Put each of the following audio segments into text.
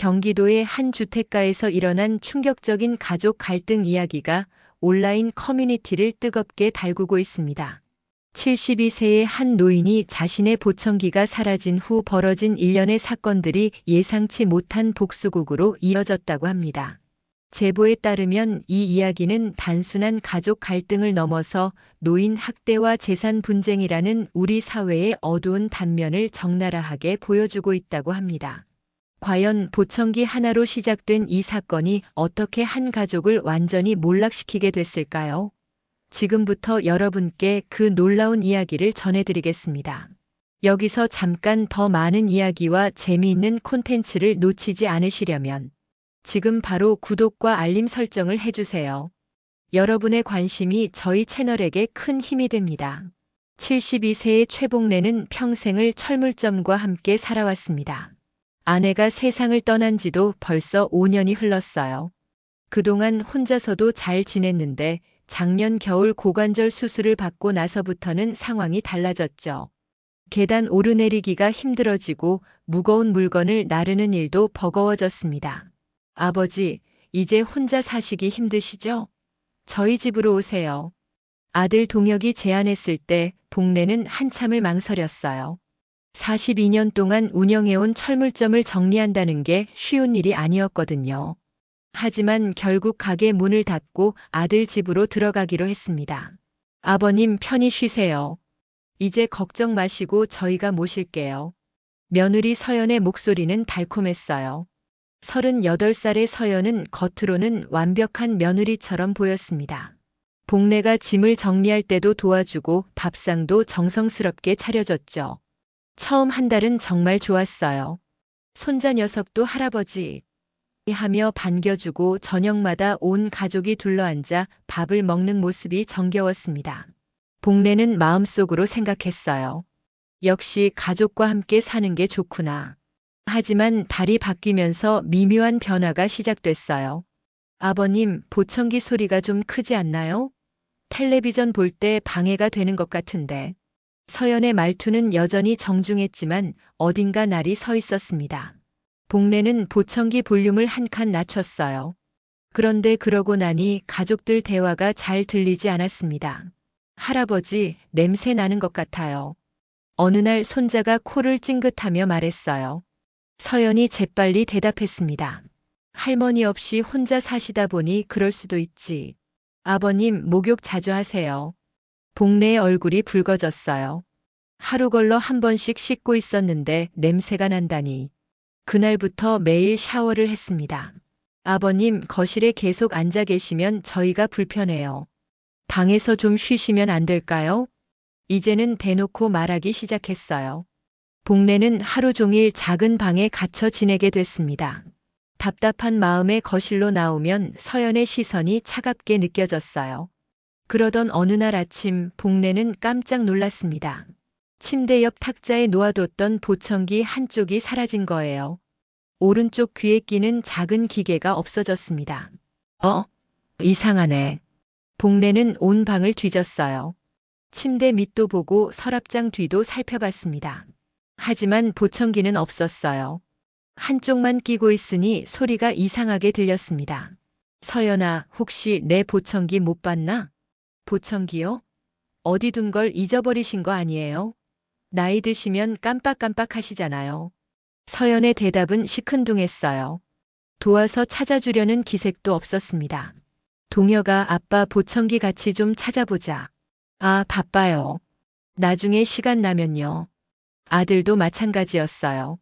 경기도의 한 주택가에서 일어난 충격적인 가족 갈등 이야기가 온라인 커뮤니티를 뜨겁게 달구고 있습니다. 72세의 한 노인이 자신의 보청기가 사라진 후 벌어진 일련의 사건들이 예상치 못한 복수극으로 이어졌다고 합니다. 제보에 따르면 이 이야기는 단순한 가족 갈등을 넘어서 노인 학대와 재산 분쟁이라는 우리 사회의 어두운 단면을 적나라하게 보여주고 있다고 합니다. 과연 보청기 하나로 시작된 이 사건이 어떻게 한 가족을 완전히 몰락시키게 됐을까요? 지금부터 여러분께 그 놀라운 이야기를 전해드리겠습니다. 여기서 잠깐 더 많은 이야기와 재미있는 콘텐츠를 놓치지 않으시려면 지금 바로 구독과 알림 설정을 해주세요. 여러분의 관심이 저희 채널에게 큰 힘이 됩니다. 72세의 최복래는 평생을 철물점과 함께 살아왔습니다. 아내가 세상을 떠난 지도 벌써 5년이 흘렀어요. 그동안 혼자서도 잘 지냈는데 작년 겨울 고관절 수술을 받고 나서부터는 상황이 달라졌죠. 계단 오르내리기가 힘들어지고 무거운 물건을 나르는 일도 버거워졌습니다. 아버지, 이제 혼자 사시기 힘드시죠? 저희 집으로 오세요. 아들 동혁이 제안했을 때 복래는 한참을 망설였어요. 42년 동안 운영해온 철물점을 정리한다는 게 쉬운 일이 아니었거든요. 하지만 결국 가게 문을 닫고 아들 집으로 들어가기로 했습니다. 아버님 편히 쉬세요. 이제 걱정 마시고 저희가 모실게요. 며느리 서연의 목소리는 달콤했어요. 38살의 서연은 겉으로는 완벽한 며느리처럼 보였습니다. 복래가 짐을 정리할 때도 도와주고 밥상도 정성스럽게 차려줬죠. 처음 한 달은 정말 좋았어요. 손자 녀석도 할아버지 하며 반겨주고 저녁마다 온 가족이 둘러앉아 밥을 먹는 모습이 정겨웠습니다. 복래는 마음속으로 생각했어요. 역시 가족과 함께 사는 게 좋구나. 하지만 달이 바뀌면서 미묘한 변화가 시작됐어요. 아버님, 보청기 소리가 좀 크지 않나요? 텔레비전 볼 때 방해가 되는 것 같은데. 서연의 말투는 여전히 정중했지만 어딘가 날이 서 있었습니다. 복래는 보청기 볼륨을 한 칸 낮췄어요. 그런데 그러고 나니 가족들 대화가 잘 들리지 않았습니다. 할아버지, 냄새 나는 것 같아요. 어느 날 손자가 코를 찡긋하며 말했어요. 서연이 재빨리 대답했습니다. 할머니 없이 혼자 사시다 보니 그럴 수도 있지. 아버님, 목욕 자주 하세요. 복래의 얼굴이 붉어졌어요. 하루 걸러 한 번씩 씻고 있었는데 냄새가 난다니. 그날부터 매일 샤워를 했습니다. 아버님, 거실에 계속 앉아 계시면 저희가 불편해요. 방에서 좀 쉬시면 안 될까요? 이제는 대놓고 말하기 시작했어요. 복래는 하루 종일 작은 방에 갇혀 지내게 됐습니다. 답답한 마음에 거실로 나오면 서연의 시선이 차갑게 느껴졌어요. 그러던 어느 날 아침 복래는 깜짝 놀랐습니다. 침대 옆 탁자에 놓아뒀던 보청기 한쪽이 사라진 거예요. 오른쪽 귀에 끼는 작은 기계가 없어졌습니다. 이상하네. 복래는 온 방을 뒤졌어요. 침대 밑도 보고 서랍장 뒤도 살펴봤습니다. 하지만 보청기는 없었어요. 한쪽만 끼고 있으니 소리가 이상하게 들렸습니다. 서연아, 혹시 내 보청기 못 봤나? 보청기요? 어디 둔 걸 잊어버리신 거 아니에요? 나이 드시면 깜빡깜빡 하시잖아요. 서연의 대답은 시큰둥했어요. 도와서 찾아주려는 기색도 없었습니다. 동혁아, 아빠 보청기 같이 좀 찾아보자. 아, 바빠요. 나중에 시간 나면요. 아들도 마찬가지였어요.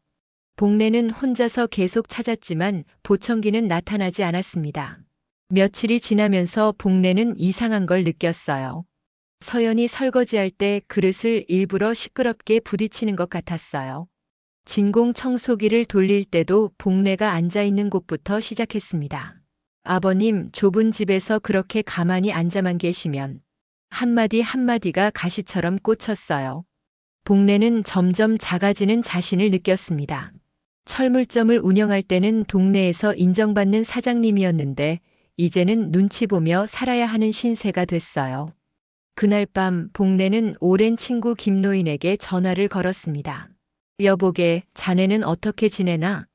복래는 혼자서 계속 찾았지만 보청기는 나타나지 않았습니다. 며칠이 지나면서 복래는 이상한 걸 느꼈어요. 서연이 설거지할 때 그릇을 일부러 시끄럽게 부딪히는 것 같았어요. 진공 청소기를 돌릴 때도 복래가 앉아있는 곳부터 시작했습니다. 아버님, 좁은 집에서 그렇게 가만히 앉아만 계시면 한마디 한마디가 가시처럼 꽂혔어요. 복래는 점점 작아지는 자신을 느꼈습니다. 철물점을 운영할 때는 동네에서 인정받는 사장님이었는데 이제는 눈치 보며 살아야 하는 신세가 됐어요. 그날 밤 복래는 오랜 친구 김노인에게 전화를 걸었습니다. 여보게, 자네는 어떻게 지내나?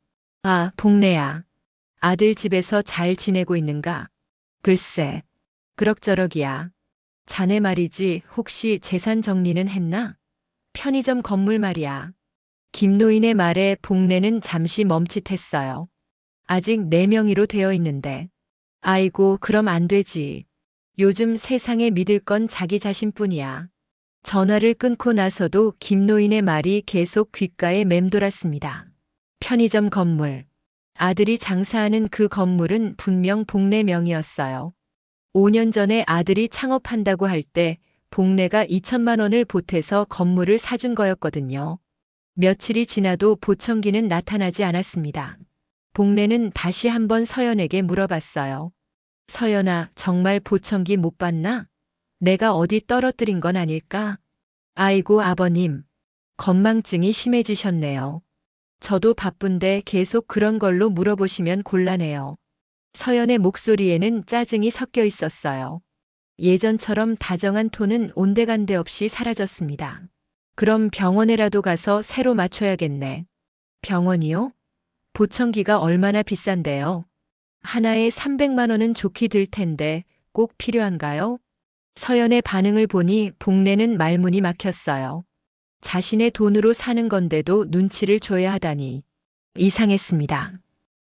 아, 복내야. 아들 집에서 잘 지내고 있는가? 글쎄, 그럭저럭이야. 자네 말이지 혹시 재산 정리는 했나? 편의점 건물 말이야. 김노인의 말에 복내는 잠시 멈칫했어요. 아직 4명의로 되어 있는데. 아이고, 그럼 안 되지. 요즘 세상에 믿을 건 자기 자신뿐이야. 전화를 끊고 나서도 김노인의 말이 계속 귓가에 맴돌았습니다. 편의점 건물. 아들이 장사하는 그 건물은 분명 복내 명의였어요. 5년 전에 아들이 창업한다고 할 때 복내가 2천만 원을 보태서 건물을 사준 거였거든요. 며칠이 지나도 보청기는 나타나지 않았습니다. 복내는 다시 한번 서연에게 물어봤어요. 서연아, 정말 보청기 못 봤나? 내가 어디 떨어뜨린 건 아닐까? 아이고, 아버님. 건망증이 심해지셨네요. 저도 바쁜데 계속 그런 걸로 물어보시면 곤란해요. 서연의 목소리에는 짜증이 섞여 있었어요. 예전처럼 다정한 톤은 온데간데 없이 사라졌습니다. 그럼 병원에라도 가서 새로 맞춰야겠네. 병원이요? 보청기가 얼마나 비싼데요? 하나에 300만 원은 좋게 들 텐데 꼭 필요한가요? 서연의 반응을 보니 복내는 말문이 막혔어요. 자신의 돈으로 사는 건데도 눈치를 줘야 하다니. 이상했습니다.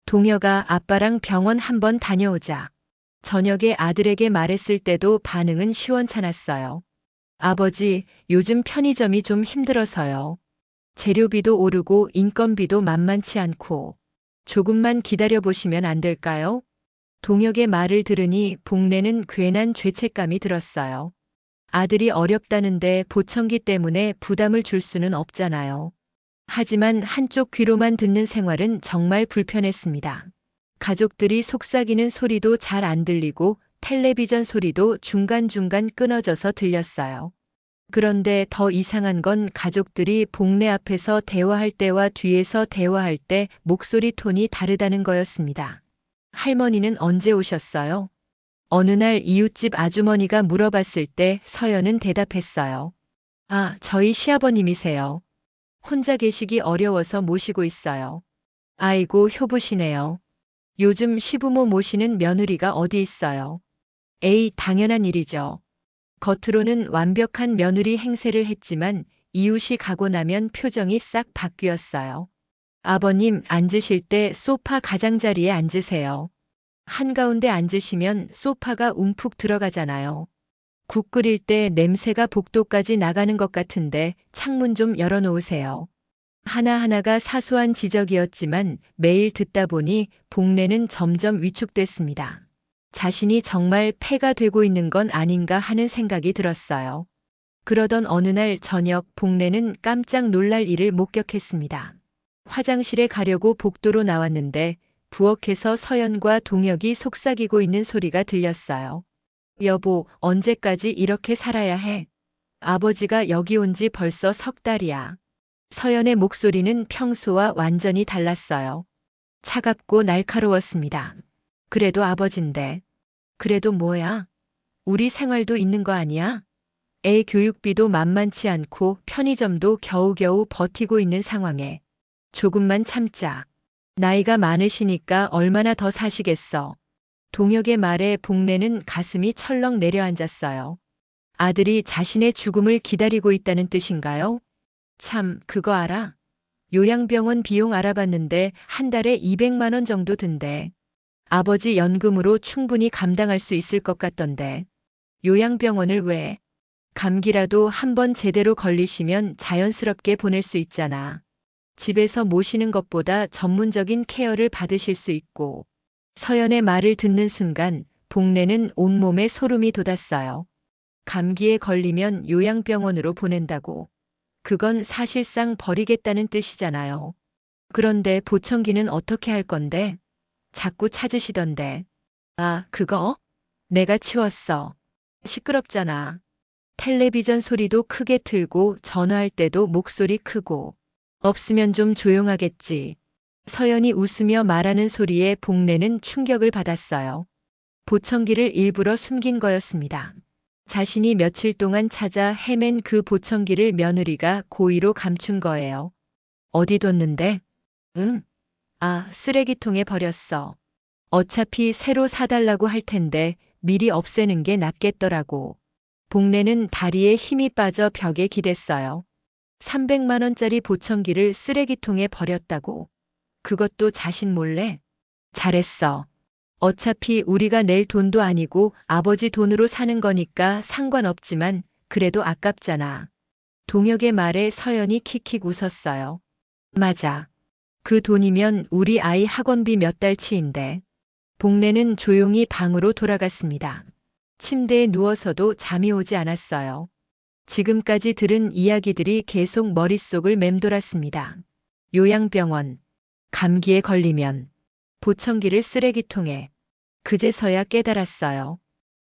동혁아, 아빠랑 병원 한번 다녀오자. 저녁에 아들에게 말했을 때도 반응은 시원찮았어요. 아버지, 요즘 편의점이 좀 힘들어서요. 재료비도 오르고 인건비도 만만치 않고. 조금만 기다려보시면 안 될까요? 동혁의 말을 들으니 복내는 괜한 죄책감이 들었어요. 아들이 어렵다는데 보청기 때문에 부담을 줄 수는 없잖아요. 하지만 한쪽 귀로만 듣는 생활은 정말 불편했습니다. 가족들이 속삭이는 소리도 잘 안 들리고 텔레비전 소리도 중간중간 끊어져서 들렸어요. 그런데 더 이상한 건 가족들이 복내 앞에서 대화할 때와 뒤에서 대화할 때 목소리 톤이 다르다는 거였습니다. 할머니는 언제 오셨어요? 어느 날 이웃집 아주머니가 물어봤을 때 서연은 대답했어요. 아, 저희 시아버님이세요. 혼자 계시기 어려워서 모시고 있어요. 아이고, 효부시네요. 요즘 시부모 모시는 며느리가 어디 있어요? 에이, 당연한 일이죠. 겉으로는 완벽한 며느리 행세를 했지만 이웃이 가고 나면 표정이 싹 바뀌었어요. 아버님, 앉으실 때 소파 가장자리에 앉으세요. 한가운데 앉으시면 소파가 움푹 들어가잖아요. 국 끓일 때 냄새가 복도까지 나가는 것 같은데 창문 좀 열어놓으세요. 하나하나가 사소한 지적이었지만 매일 듣다 보니 복내는 점점 위축됐습니다. 자신이 정말 폐가 되고 있는 건 아닌가 하는 생각이 들었어요. 그러던 어느 날 저녁 복내는 깜짝 놀랄 일을 목격했습니다. 화장실에 가려고 복도로 나왔는데 부엌에서 서연과 동혁이 속삭이고 있는 소리가 들렸어요. 여보, 언제까지 이렇게 살아야 해? 아버지가 여기 온 지 벌써 3달이야. 서연의 목소리는 평소와 완전히 달랐어요. 차갑고 날카로웠습니다. 그래도 아버진데. 그래도 뭐야? 우리 생활도 있는 거 아니야? 애 교육비도 만만치 않고 편의점도 겨우겨우 버티고 있는 상황에. 조금만 참자. 나이가 많으시니까 얼마나 더 사시겠어. 동혁의 말에 복내는 가슴이 철렁 내려앉았어요. 아들이 자신의 죽음을 기다리고 있다는 뜻인가요? 참, 그거 알아? 요양병원 비용 알아봤는데 한 달에 200만 원 정도 든대. 아버지 연금으로 충분히 감당할 수 있을 것 같던데. 요양병원을 왜? 감기라도 한번 제대로 걸리시면 자연스럽게 보낼 수 있잖아. 집에서 모시는 것보다 전문적인 케어를 받으실 수 있고. 서연의 말을 듣는 순간 복내는 온몸에 소름이 돋았어요. 감기에 걸리면 요양병원으로 보낸다고. 그건 사실상 버리겠다는 뜻이잖아요. 그런데 보청기는 어떻게 할 건데? 자꾸 찾으시던데. 아, 그거? 내가 치웠어. 시끄럽잖아. 텔레비전 소리도 크게 틀고 전화할 때도 목소리 크고. 없으면 좀 조용하겠지. 서연이 웃으며 말하는 소리에 복내는 충격을 받았어요. 보청기를 일부러 숨긴 거였습니다. 자신이 며칠 동안 찾아 헤맨 그 보청기를 며느리가 고의로 감춘 거예요. 어디 뒀는데? 응? 아, 쓰레기통에 버렸어. 어차피 새로 사달라고 할 텐데 미리 없애는 게 낫겠더라고. 복례는 다리에 힘이 빠져 벽에 기댔어요. 300만 원짜리 보청기를 쓰레기통에 버렸다고. 그것도 자신 몰래? 잘했어. 어차피 우리가 낼 돈도 아니고 아버지 돈으로 사는 거니까 상관없지만 그래도 아깝잖아. 동혁의 말에 서연이 킥킥 웃었어요. 맞아. 그 돈이면 우리 아이 학원비 몇 달치인데. 복례는 조용히 방으로 돌아갔습니다. 침대에 누워서도 잠이 오지 않았어요. 지금까지 들은 이야기들이 계속 머릿속을 맴돌았습니다. 요양병원, 감기에 걸리면, 보청기를 쓰레기통에. 그제서야 깨달았어요.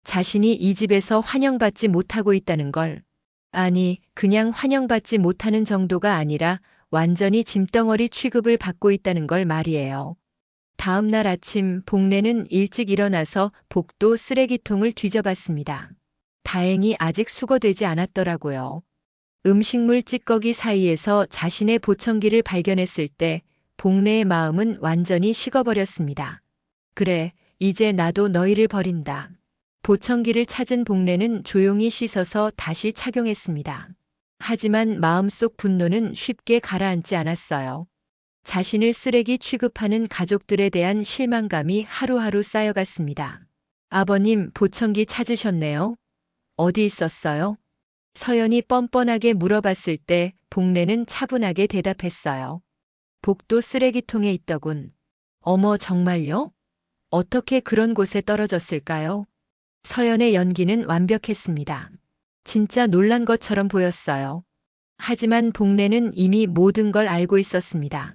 자신이 이 집에서 환영받지 못하고 있다는 걸. 아니, 그냥 환영받지 못하는 정도가 아니라 완전히 짐덩어리 취급을 받고 있다는 걸 말이에요. 다음 날 아침 복례는 일찍 일어나서 복도 쓰레기통을 뒤져봤습니다. 다행히 아직 수거되지 않았더라고요. 음식물 찌꺼기 사이에서 자신의 보청기를 발견했을 때 복례의 마음은 완전히 식어버렸습니다. 그래, 이제 나도 너희를 버린다. 보청기를 찾은 복례는 조용히 씻어서 다시 착용했습니다. 하지만 마음속 분노는 쉽게 가라앉지 않았어요. 자신을 쓰레기 취급하는 가족들에 대한 실망감이 하루하루 쌓여갔습니다. 아버님, 보청기 찾으셨네요? 어디 있었어요? 서연이 뻔뻔하게 물어봤을 때 복례는 차분하게 대답했어요. 복도 쓰레기통에 있더군. 어머, 정말요? 어떻게 그런 곳에 떨어졌을까요? 서연의 연기는 완벽했습니다. 진짜 놀란 것처럼 보였어요. 하지만 복례는 이미 모든 걸 알고 있었습니다.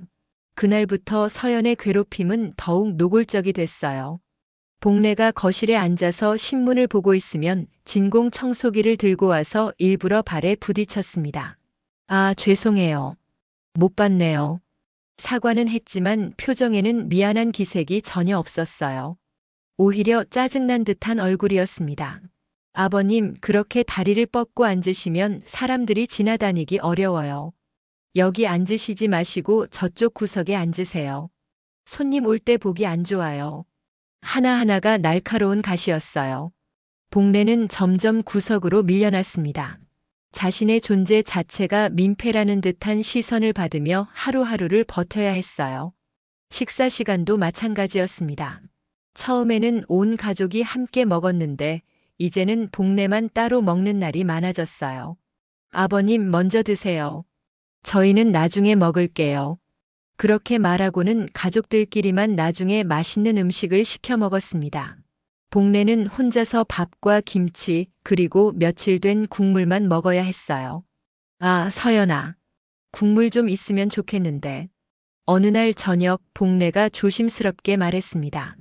그날부터 서연의 괴롭힘은 더욱 노골적이 됐어요. 복례가 거실에 앉아서 신문을 보고 있으면 진공 청소기를 들고 와서 일부러 발에 부딪혔습니다. 아, 죄송해요. 못 봤네요. 사과는 했지만 표정에는 미안한 기색이 전혀 없었어요. 오히려 짜증난 듯한 얼굴이었습니다. 아버님, 그렇게 다리를 뻗고 앉으시면 사람들이 지나다니기 어려워요. 여기 앉으시지 마시고 저쪽 구석에 앉으세요. 손님 올 때 보기 안 좋아요. 하나하나가 날카로운 가시였어요. 복례는 점점 구석으로 밀려났습니다. 자신의 존재 자체가 민폐라는 듯한 시선을 받으며 하루하루를 버텨야 했어요. 식사 시간도 마찬가지였습니다. 처음에는 온 가족이 함께 먹었는데 이제는 복례만 따로 먹는 날이 많아졌어요. 아버님, 먼저 드세요. 저희는 나중에 먹을게요. 그렇게 말하고는 가족들끼리만 나중에 맛있는 음식을 시켜 먹었습니다. 복례는 혼자서 밥과 김치 그리고 며칠 된 국물만 먹어야 했어요. 아, 서연아. 국물 좀 있으면 좋겠는데. 어느 날 저녁 복례가 조심스럽게 말했습니다.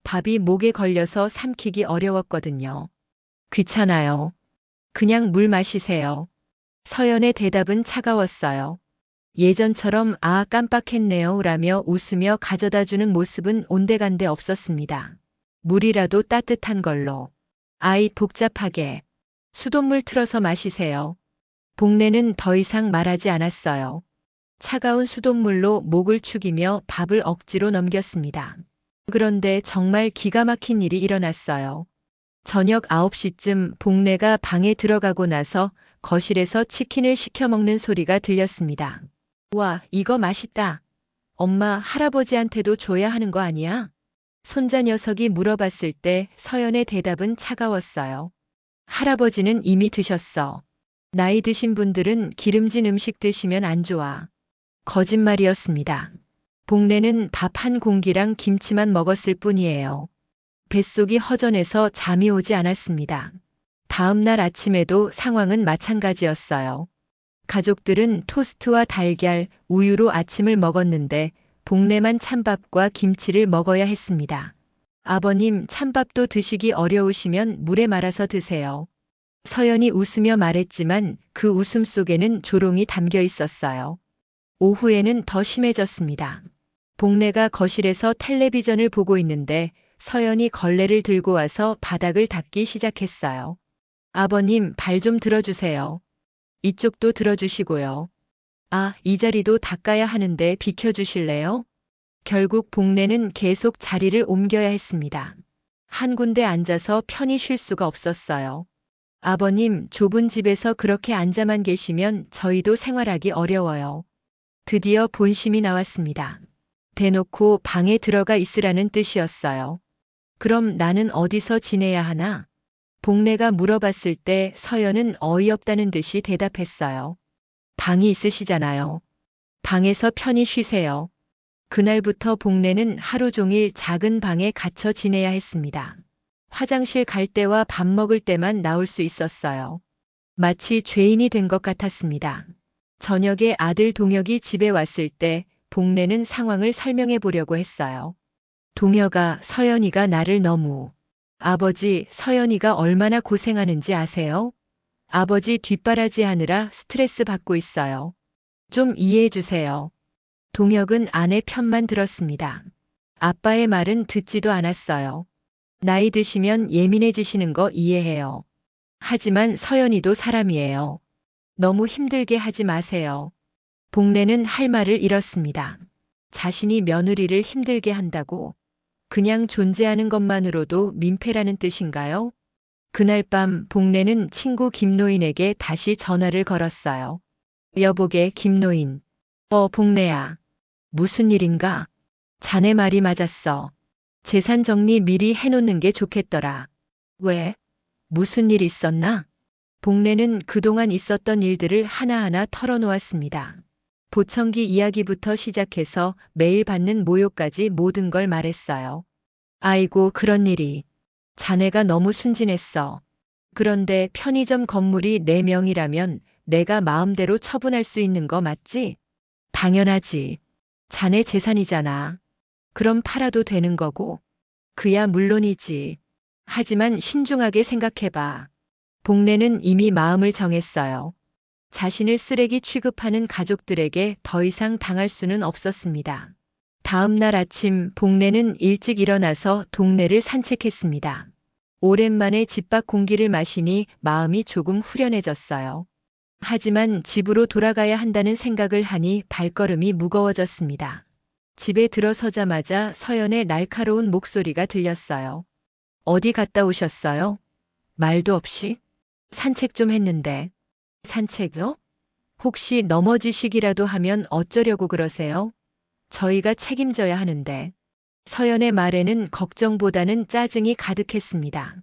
밥이 목에 걸려서 삼키기 어려웠거든요. 귀찮아요. 그냥 물 마시세요. 서연의 대답은 차가웠어요. 예전처럼 아, 깜빡했네요 라며 웃으며 가져다주는 모습은 온데간데 없었습니다. 물이라도 따뜻한 걸로. 아이, 복잡하게. 수돗물 틀어서 마시세요. 복례는 더 이상 말하지 않았어요. 차가운 수돗물로 목을 축이며 밥을 억지로 넘겼습니다. 그런데 정말 기가 막힌 일이 일어났어요. 저녁 9시쯤 복례가 방에 들어가고 나서 거실에서 치킨을 시켜 먹는 소리가 들렸습니다. 와, 이거 맛있다. 엄마, 할아버지한테도 줘야 하는 거 아니야? 손자 녀석이 물어봤을 때 서연의 대답은 차가웠어요. 할아버지는 이미 드셨어. 나이 드신 분들은 기름진 음식 드시면 안 좋아. 거짓말이었습니다. 복례는 밥 한 공기랑 김치만 먹었을 뿐이에요. 뱃속이 허전해서 잠이 오지 않았습니다. 다음 날 아침에도 상황은 마찬가지였어요. 가족들은 토스트와 달걀, 우유로 아침을 먹었는데 복례만 찬밥과 김치를 먹어야 했습니다. 아버님, 찬밥도 드시기 어려우시면 물에 말아서 드세요. 서연이 웃으며 말했지만 그 웃음 속에는 조롱이 담겨 있었어요. 오후에는 더 심해졌습니다. 복례가 거실에서 텔레비전을 보고 있는데 서연이 걸레를 들고 와서 바닥을 닦기 시작했어요. 아버님, 발 좀 들어주세요. 이쪽도 들어주시고요. 아, 이 자리도 닦아야 하는데 비켜주실래요? 결국 복내는 계속 자리를 옮겨야 했습니다. 한 군데 앉아서 편히 쉴 수가 없었어요. 아버님, 좁은 집에서 그렇게 앉아만 계시면 저희도 생활하기 어려워요. 드디어 본심이 나왔습니다. 대놓고 방에 들어가 있으라는 뜻이었어요. 그럼 나는 어디서 지내야 하나? 복내가 물어봤을 때 서연은 어이없다는 듯이 대답했어요. 방이 있으시잖아요. 방에서 편히 쉬세요. 그날부터 복내는 하루 종일 작은 방에 갇혀 지내야 했습니다. 화장실 갈 때와 밥 먹을 때만 나올 수 있었어요. 마치 죄인이 된 것 같았습니다. 저녁에 아들 동혁이 집에 왔을 때 복내는 상황을 설명해 보려고 했어요. 동혁아, 서연이가 나를 너무. 아버지, 서연이가 얼마나 고생하는지 아세요? 아버지 뒷바라지 하느라 스트레스 받고 있어요. 좀 이해해 주세요. 동혁은 아내 편만 들었습니다. 아빠의 말은 듣지도 않았어요. 나이 드시면 예민해지시는 거 이해해요. 하지만 서연이도 사람이에요. 너무 힘들게 하지 마세요. 복내는 할 말을 잃었습니다. 자신이 며느리를 힘들게 한다고 그냥 존재하는 것만으로도 민폐라는 뜻인가요? 그날 밤 복내는 친구 김노인에게 다시 전화를 걸었어요. 여보게 김노인. 복내야. 무슨 일인가? 자네 말이 맞았어. 재산 정리 미리 해놓는 게 좋겠더라. 왜? 무슨 일 있었나? 복내는 그동안 있었던 일들을 하나하나 털어놓았습니다. 보청기 이야기부터 시작해서 매일 받는 모욕까지 모든 걸 말했어요. 아이고, 그런 일이. 자네가 너무 순진했어. 그런데 편의점 건물이 내 명이라면 내가 마음대로 처분할 수 있는 거 맞지? 당연하지. 자네 재산이잖아. 그럼 팔아도 되는 거고. 그야 물론이지. 하지만 신중하게 생각해봐. 복내는 이미 마음을 정했어요. 자신을 쓰레기 취급하는 가족들에게 더 이상 당할 수는 없었습니다. 다음 날 아침 복내는 일찍 일어나서 동네를 산책했습니다. 오랜만에 집 밖 공기를 마시니 마음이 조금 후련해졌어요. 하지만 집으로 돌아가야 한다는 생각을 하니 발걸음이 무거워졌습니다. 집에 들어서자마자 서연의 날카로운 목소리가 들렸어요. 어디 갔다 오셨어요? 말도 없이? 산책 좀 했는데. 산책요? 혹시 넘어지시기라도 하면 어쩌려고 그러세요? 저희가 책임져야 하는데. 서연의 말에는 걱정보다는 짜증이 가득했습니다.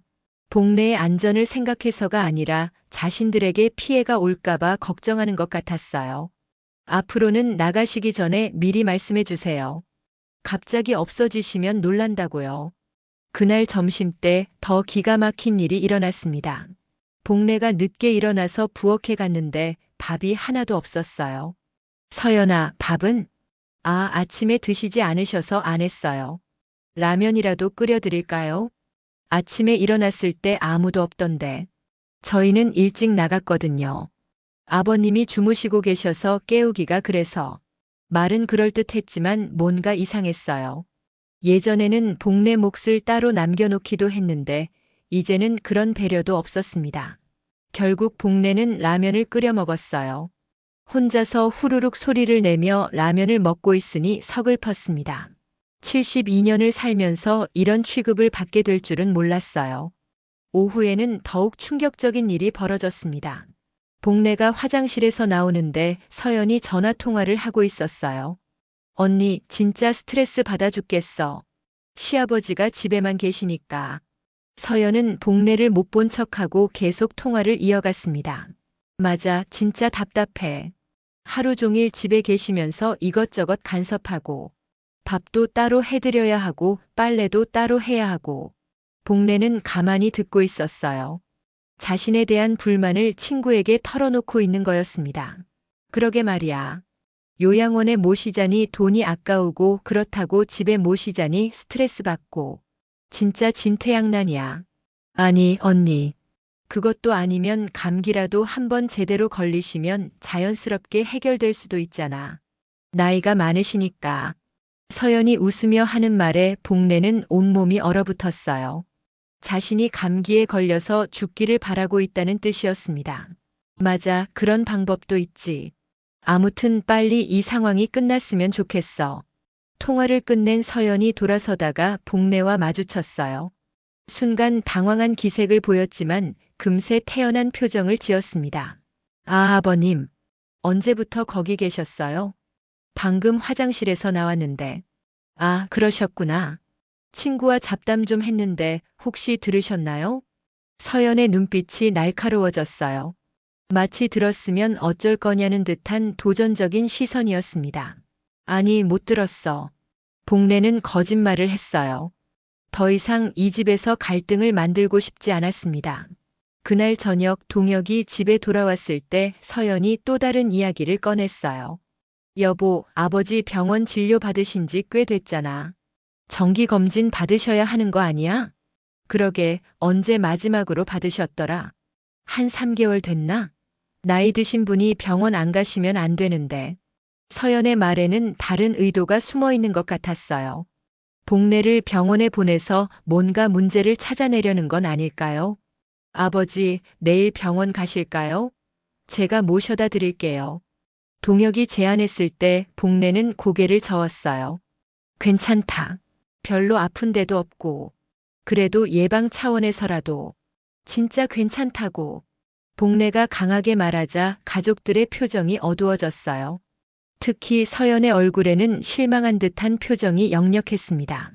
복내의 안전을 생각해서가 아니라 자신들에게 피해가 올까봐 걱정하는 것 같았어요. 앞으로는 나가시기 전에 미리 말씀해 주세요. 갑자기 없어지시면 놀란다고요. 그날 점심때 더 기가 막힌 일이 일어났습니다. 복내가 늦게 일어나서 부엌에 갔는데 밥이 하나도 없었어요. 서연아, 밥은? 아침에 드시지 않으셔서 안 했어요. 라면이라도 끓여드릴까요? 아침에 일어났을 때 아무도 없던데. 저희는 일찍 나갔거든요. 아버님이 주무시고 계셔서 깨우기가 그래서. 말은 그럴듯했지만 뭔가 이상했어요. 예전에는 복내 몫을 따로 남겨놓기도 했는데 이제는 그런 배려도 없었습니다. 결국 복내는 라면을 끓여 먹었어요. 혼자서 후루룩 소리를 내며 라면을 먹고 있으니 서글펐습니다. 72년을 살면서 이런 취급을 받게 될 줄은 몰랐어요. 오후에는 더욱 충격적인 일이 벌어졌습니다. 복내가 화장실에서 나오는데 서연이 전화 통화를 하고 있었어요. 언니, 진짜 스트레스 받아 죽겠어. 시아버지가 집에만 계시니까. 서연은 복내를 못 본 척하고 계속 통화를 이어갔습니다. 맞아, 진짜 답답해. 하루 종일 집에 계시면서 이것저것 간섭하고 밥도 따로 해드려야 하고 빨래도 따로 해야 하고. 복내는 가만히 듣고 있었어요. 자신에 대한 불만을 친구에게 털어놓고 있는 거였습니다. 그러게 말이야. 요양원에 모시자니 돈이 아까우고 그렇다고 집에 모시자니 스트레스 받고. 진짜 진퇴양난이야. 아니, 언니. 그것도 아니면 감기라도 한번 제대로 걸리시면 자연스럽게 해결될 수도 있잖아. 나이가 많으시니까. 서연이 웃으며 하는 말에 복내는 온몸이 얼어붙었어요. 자신이 감기에 걸려서 죽기를 바라고 있다는 뜻이었습니다. 맞아, 그런 방법도 있지. 아무튼 빨리 이 상황이 끝났으면 좋겠어. 통화를 끝낸 서연이 돌아서다가 복례와 마주쳤어요. 순간 당황한 기색을 보였지만 금세 태연한 표정을 지었습니다. 아, 아버님. 언제부터 거기 계셨어요? 방금 화장실에서 나왔는데. 아, 그러셨구나. 친구와 잡담 좀 했는데 혹시 들으셨나요? 서연의 눈빛이 날카로워졌어요. 마치 들었으면 어쩔 거냐는 듯한 도전적인 시선이었습니다. 아니, 못 들었어. 복례는 거짓말을 했어요. 더 이상 이 집에서 갈등을 만들고 싶지 않았습니다. 그날 저녁 동혁이 집에 돌아왔을 때 서연이 또 다른 이야기를 꺼냈어요. 여보, 아버지 병원 진료 받으신 지 꽤 됐잖아. 정기검진 받으셔야 하는 거 아니야? 그러게, 언제 마지막으로 받으셨더라? 한 3개월 됐나? 나이 드신 분이 병원 안 가시면 안 되는데. 서연의 말에는 다른 의도가 숨어 있는 것 같았어요. 복례를 병원에 보내서 뭔가 문제를 찾아내려는 건 아닐까요? 아버지, 내일 병원 가실까요? 제가 모셔다 드릴게요. 동혁이 제안했을 때 복례는 고개를 저었어요. 괜찮다. 별로 아픈 데도 없고. 그래도 예방 차원에서라도. 진짜 괜찮다고. 복례가 강하게 말하자 가족들의 표정이 어두워졌어요. 특히 서연의 얼굴에는 실망한 듯한 표정이 역력했습니다.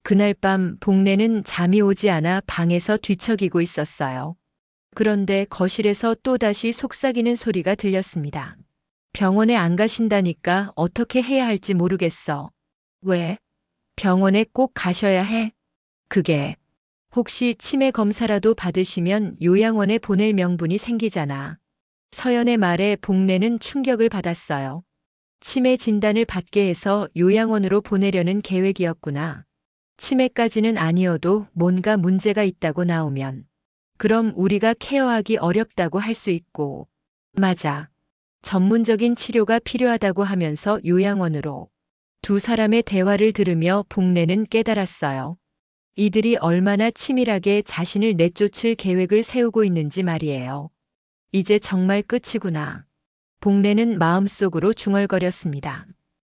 그날 밤 복례는 잠이 오지 않아 방에서 뒤척이고 있었어요. 그런데 거실에서 또다시 속삭이는 소리가 들렸습니다. 병원에 안 가신다니까 어떻게 해야 할지 모르겠어. 왜? 병원에 꼭 가셔야 해? 그게 혹시 치매 검사라도 받으시면 요양원에 보낼 명분이 생기잖아. 서연의 말에 복례는 충격을 받았어요. 치매 진단을 받게 해서 요양원으로 보내려는 계획이었구나. 치매까지는 아니어도 뭔가 문제가 있다고 나오면 그럼 우리가 케어하기 어렵다고 할 수 있고. 맞아. 전문적인 치료가 필요하다고 하면서 요양원으로. 두 사람의 대화를 들으며 복례는 깨달았어요. 이들이 얼마나 치밀하게 자신을 내쫓을 계획을 세우고 있는지 말이에요. 이제 정말 끝이구나. 복례는 마음속으로 중얼거렸습니다.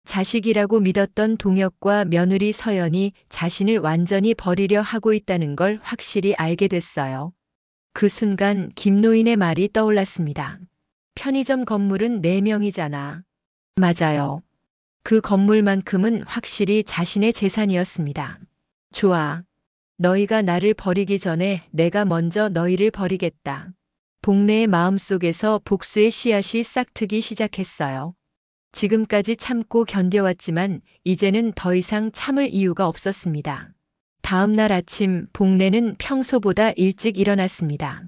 자식이라고 믿었던 동혁과 며느리 서연이 자신을 완전히 버리려 하고 있다는 걸 확실히 알게 됐어요. 그 순간 김노인의 말이 떠올랐습니다. 편의점 건물은 4명이잖아. 맞아요. 그 건물만큼은 확실히 자신의 재산이었습니다. 좋아. 너희가 나를 버리기 전에 내가 먼저 너희를 버리겠다. 복례의 마음속에서 복수의 씨앗이 싹트기 시작했어요. 지금까지 참고 견뎌왔지만 이제는 더 이상 참을 이유가 없었습니다. 다음 날 아침 복례는 평소보다 일찍 일어났습니다.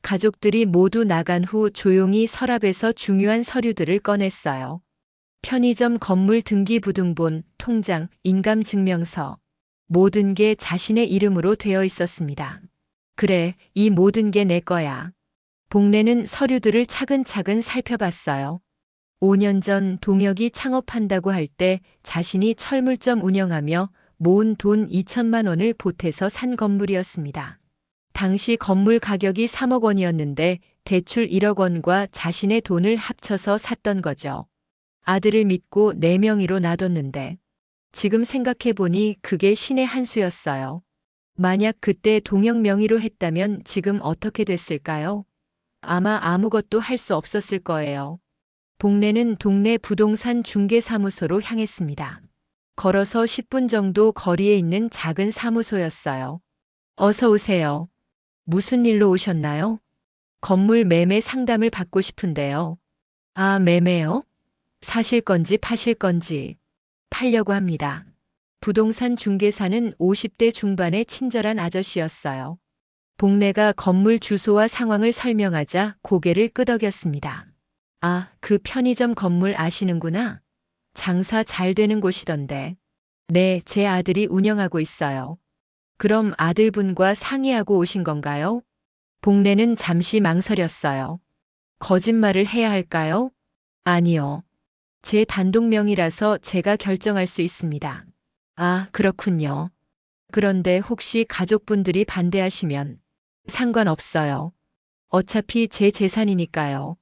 가족들이 모두 나간 후 조용히 서랍에서 중요한 서류들을 꺼냈어요. 편의점 건물 등기부등본, 통장, 인감증명서. 모든 게 자신의 이름으로 되어 있었습니다. 그래, 이 모든 게 내 거야. 복례는 서류들을 차근차근 살펴봤어요. 5년 전 동혁이 창업한다고 할 때 자신이 철물점 운영하며 모은 돈 2천만 원을 보태서 산 건물이었습니다. 당시 건물 가격이 3억 원이었는데 대출 1억 원과 자신의 돈을 합쳐서 샀던 거죠. 아들을 믿고 4명이로 놔뒀는데 지금 생각해보니 그게 신의 한 수였어요. 만약 그때 동혁 명의로 했다면 지금 어떻게 됐을까요? 아마 아무것도 할 수 없었을 거예요. 복례는 동네 부동산 중개사무소로 향했습니다. 걸어서 10분 정도 거리에 있는 작은 사무소였어요. 어서 오세요. 무슨 일로 오셨나요? 건물 매매 상담을 받고 싶은데요. 아, 매매요? 사실 건지 파실 건지. 팔려고 합니다. 부동산 중개사는 50대 중반의 친절한 아저씨였어요. 복례가 건물 주소와 상황을 설명하자 고개를 끄덕였습니다. 아, 그 편의점 건물 아시는구나. 장사 잘 되는 곳이던데. 네, 제 아들이 운영하고 있어요. 그럼 아들분과 상의하고 오신 건가요? 복례는 잠시 망설였어요. 거짓말을 해야 할까요? 아니요. 제 단독 명의라서 제가 결정할 수 있습니다. 아, 그렇군요. 그런데 혹시 가족분들이 반대하시면 상관없어요. 어차피 제 재산이니까요.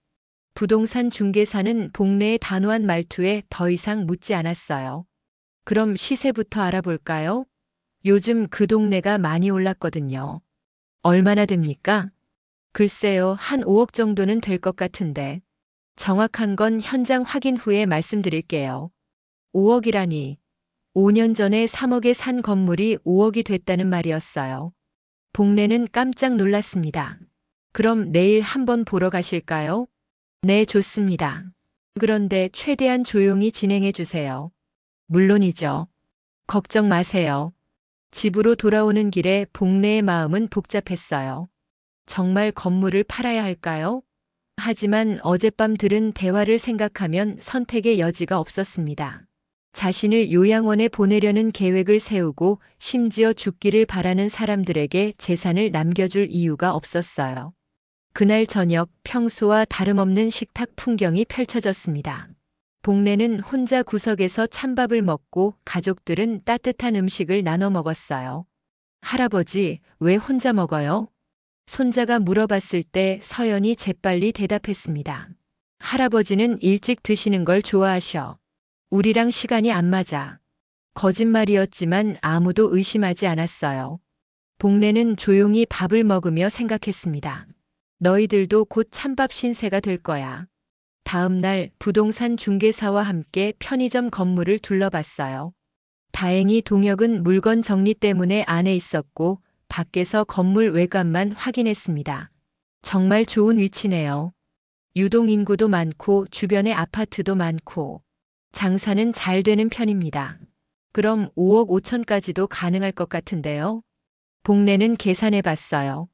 부동산 중개사는 복례의 단호한 말투에 더 이상 묻지 않았어요. 그럼 시세부터 알아볼까요? 요즘 그 동네가 많이 올랐거든요. 얼마나 됩니까? 글쎄요, 한 5억 정도는 될 것 같은데. 정확한 건 현장 확인 후에 말씀드릴게요. 5억이라니. 5년 전에 3억에 산 건물이 5억이 됐다는 말이었어요. 복내는 깜짝 놀랐습니다. 그럼 내일 한번 보러 가실까요? 네, 좋습니다. 그런데 최대한 조용히 진행해 주세요. 물론이죠. 걱정 마세요. 집으로 돌아오는 길에 복내의 마음은 복잡했어요. 정말 건물을 팔아야 할까요? 하지만 어젯밤 들은 대화를 생각하면 선택의 여지가 없었습니다. 자신을 요양원에 보내려는 계획을 세우고 심지어 죽기를 바라는 사람들에게 재산을 남겨줄 이유가 없었어요. 그날 저녁 평소와 다름없는 식탁 풍경이 펼쳐졌습니다. 복래는 혼자 구석에서 찬밥을 먹고 가족들은 따뜻한 음식을 나눠 먹었어요. 할아버지, 왜 혼자 먹어요? 손자가 물어봤을 때 서연이 재빨리 대답했습니다. 할아버지는 일찍 드시는 걸 좋아하셔. 우리랑 시간이 안 맞아. 거짓말이었지만 아무도 의심하지 않았어요. 복래는 조용히 밥을 먹으며 생각했습니다. 너희들도 곧 찬밥 신세가 될 거야. 다음 날 부동산 중개사와 함께 편의점 건물을 둘러봤어요. 다행히 동혁은 물건 정리 때문에 안에 있었고 밖에서 건물 외관만 확인했습니다. 정말 좋은 위치네요. 유동 인구도 많고 주변에 아파트도 많고 장사는 잘 되는 편입니다. 그럼 5억 5천까지도 가능할 것 같은데요. 복래는 계산해 봤어요.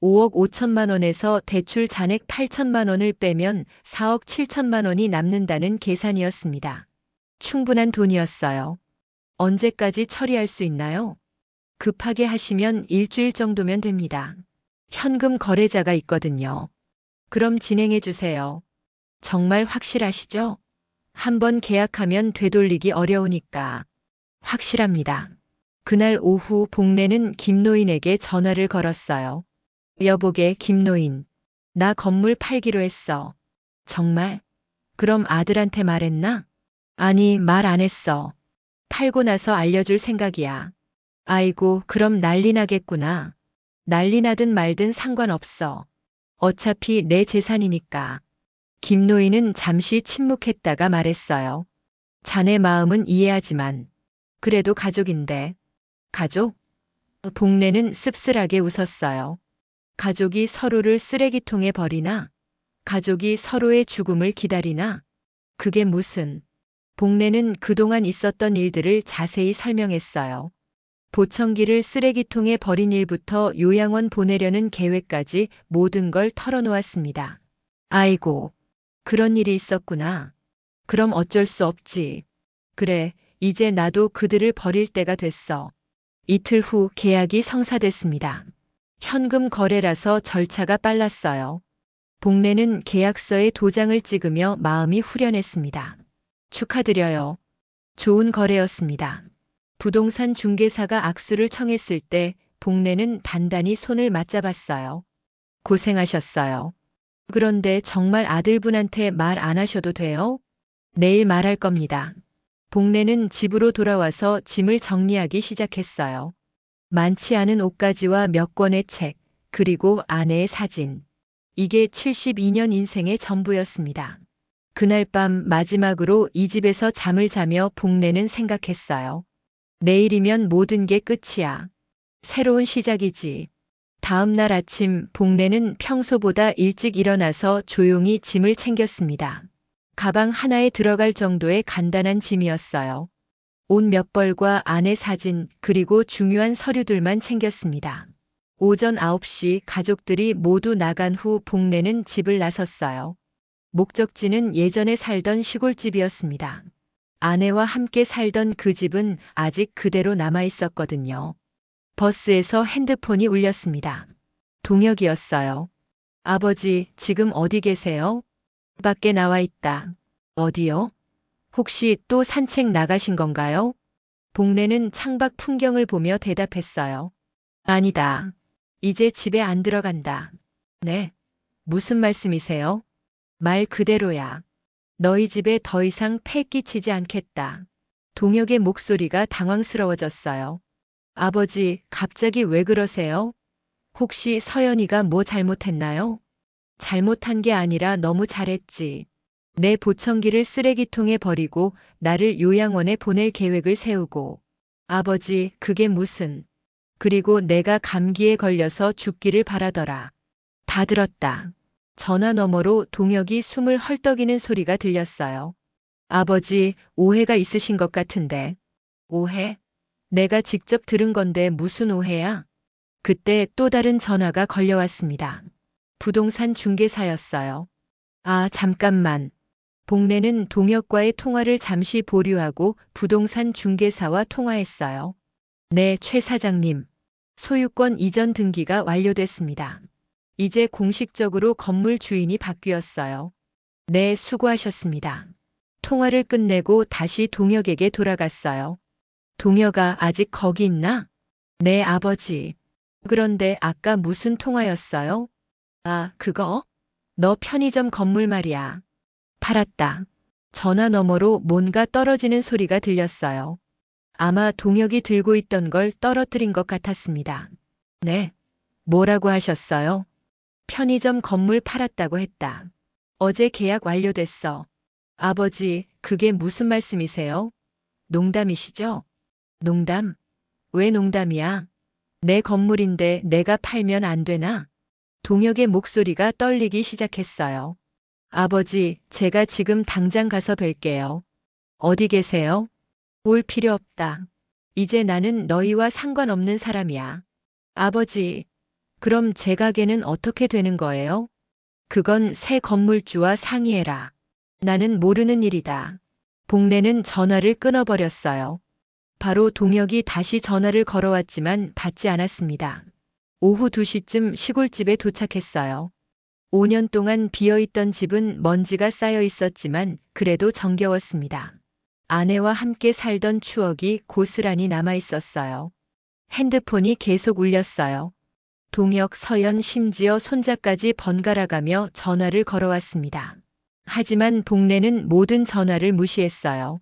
5억 5천만 원에서 대출 잔액 8천만 원을 빼면 4억 7천만 원이 남는다는 계산이었습니다. 충분한 돈이었어요. 언제까지 처리할 수 있나요? 급하게 하시면 일주일 정도면 됩니다. 현금 거래자가 있거든요. 그럼 진행해 주세요. 정말 확실하시죠? 한번 계약하면 되돌리기 어려우니까. 확실합니다. 그날 오후 복래는 김노인에게 전화를 걸었어요. 여보게, 김노인. 나 건물 팔기로 했어. 정말? 그럼 아들한테 말했나? 아니, 말 안 했어. 팔고 나서 알려줄 생각이야. 아이고, 그럼 난리 나겠구나. 난리 나든 말든 상관없어. 어차피 내 재산이니까. 김노인은 잠시 침묵했다가 말했어요. 자네 마음은 이해하지만 그래도 가족인데. 가족? 복래는 씁쓸하게 웃었어요. 가족이 서로를 쓰레기통에 버리나? 가족이 서로의 죽음을 기다리나? 그게 무슨? 복래는 그동안 있었던 일들을 자세히 설명했어요. 보청기를 쓰레기통에 버린 일부터 요양원 보내려는 계획까지 모든 걸 털어놓았습니다. 아이고, 그런 일이 있었구나. 그럼 어쩔 수 없지. 그래, 이제 나도 그들을 버릴 때가 됐어. 이틀 후 계약이 성사됐습니다. 현금 거래라서 절차가 빨랐어요. 복래는 계약서에 도장을 찍으며 마음이 후련했습니다. 축하드려요. 좋은 거래였습니다. 부동산 중개사가 악수를 청했을 때 복래는 단단히 손을 맞잡았어요. 고생하셨어요. 그런데 정말 아들분한테 말 안 하셔도 돼요? 내일 말할 겁니다. 복래는 집으로 돌아와서 짐을 정리하기 시작했어요. 많지 않은 옷가지와 몇 권의 책, 그리고 아내의 사진. 이게 72년 인생의 전부였습니다. 그날 밤 마지막으로 이 집에서 잠을 자며 복래는 생각했어요. 내일이면 모든 게 끝이야. 새로운 시작이지. 다음 날 아침 복래는 평소보다 일찍 일어나서 조용히 짐을 챙겼습니다. 가방 하나에 들어갈 정도의 간단한 짐이었어요. 옷 몇 벌과 아내 사진 그리고 중요한 서류들만 챙겼습니다. 오전 9시 가족들이 모두 나간 후 복래는 집을 나섰어요. 목적지는 예전에 살던 시골집이었습니다. 아내와 함께 살던 그 집은 아직 그대로 남아 있었거든요. 버스에서 핸드폰이 울렸습니다. 동혁이었어요. 아버지, 지금 어디 계세요? 밖에 나와 있다. 어디요? 혹시 또 산책 나가신 건가요? 복래는 창밖 풍경을 보며 대답했어요. 아니다. 이제 집에 안 들어간다. 네. 무슨 말씀이세요? 말 그대로야. 너희 집에 더 이상 폐 끼치지 않겠다. 동혁의 목소리가 당황스러워졌어요. 아버지, 갑자기 왜 그러세요? 혹시 서연이가 뭐 잘못했나요? 잘못한 게 아니라 너무 잘했지. 내 보청기를 쓰레기통에 버리고 나를 요양원에 보낼 계획을 세우고. 아버지, 그게 무슨. 그리고 내가 감기에 걸려서 죽기를 바라더라. 다 들었다. 전화 너머로 동혁이 숨을 헐떡이는 소리가 들렸어요. 아버지, 오해가 있으신 것 같은데. 오해? 내가 직접 들은 건데 무슨 오해야? 그때 또 다른 전화가 걸려왔습니다. 부동산 중개사였어요. 아, 잠깐만. 복래는 동혁과의 통화를 잠시 보류하고 부동산 중개사와 통화했어요. 네, 최 사장님. 소유권 이전 등기가 완료됐습니다. 이제 공식적으로 건물 주인이 바뀌었어요. 네, 수고하셨습니다. 통화를 끝내고 다시 동혁에게 돌아갔어요. 동혁아, 아직 거기 있나? 네, 아버지. 그런데 아까 무슨 통화였어요? 아, 그거? 너 편의점 건물 말이야. 팔았다. 전화 너머로 뭔가 떨어지는 소리가 들렸어요. 아마 동혁이 들고 있던 걸 떨어뜨린 것 같았습니다. 네. 뭐라고 하셨어요? 편의점 건물 팔았다고 했다. 어제 계약 완료됐어. 아버지, 그게 무슨 말씀이세요? 농담이시죠? 농담? 왜 농담이야? 내 건물인데 내가 팔면 안 되나? 동혁의 목소리가 떨리기 시작했어요. 아버지, 제가 지금 당장 가서 뵐게요. 어디 계세요? 올 필요 없다. 이제 나는 너희와 상관없는 사람이야. 아버지, 그럼 제 가게는 어떻게 되는 거예요? 그건 새 건물주와 상의해라. 나는 모르는 일이다. 복래는 전화를 끊어버렸어요. 바로 동혁이 다시 전화를 걸어왔지만 받지 않았습니다. 오후 2시쯤 시골집에 도착했어요. 5년 동안 비어있던 집은 먼지가 쌓여 있었지만 그래도 정겨웠습니다. 아내와 함께 살던 추억이 고스란히 남아 있었어요. 핸드폰이 계속 울렸어요. 동혁, 서연, 심지어 손자까지 번갈아가며 전화를 걸어왔습니다. 하지만 복래는 모든 전화를 무시했어요.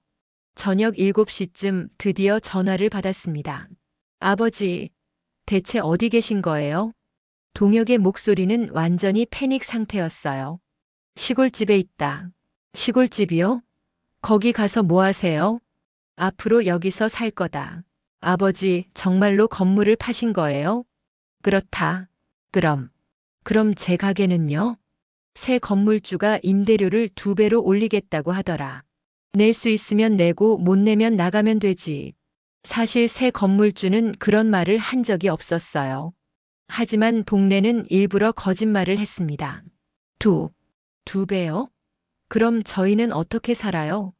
저녁 7시쯤 드디어 전화를 받았습니다. 아버지, 대체 어디 계신 거예요? 동혁의 목소리는 완전히 패닉 상태였어요. 시골집에 있다. 시골집이요? 거기 가서 뭐 하세요? 앞으로 여기서 살 거다. 아버지, 정말로 건물을 파신 거예요? 그렇다. 그럼 제 가게는요? 새 건물주가 임대료를 2배로 올리겠다고 하더라. 낼 수 있으면 내고 못 내면 나가면 되지. 사실 새 건물주는 그런 말을 한 적이 없었어요. 하지만 복래는 일부러 거짓말을 했습니다. 두 배요? 그럼 저희는 어떻게 살아요?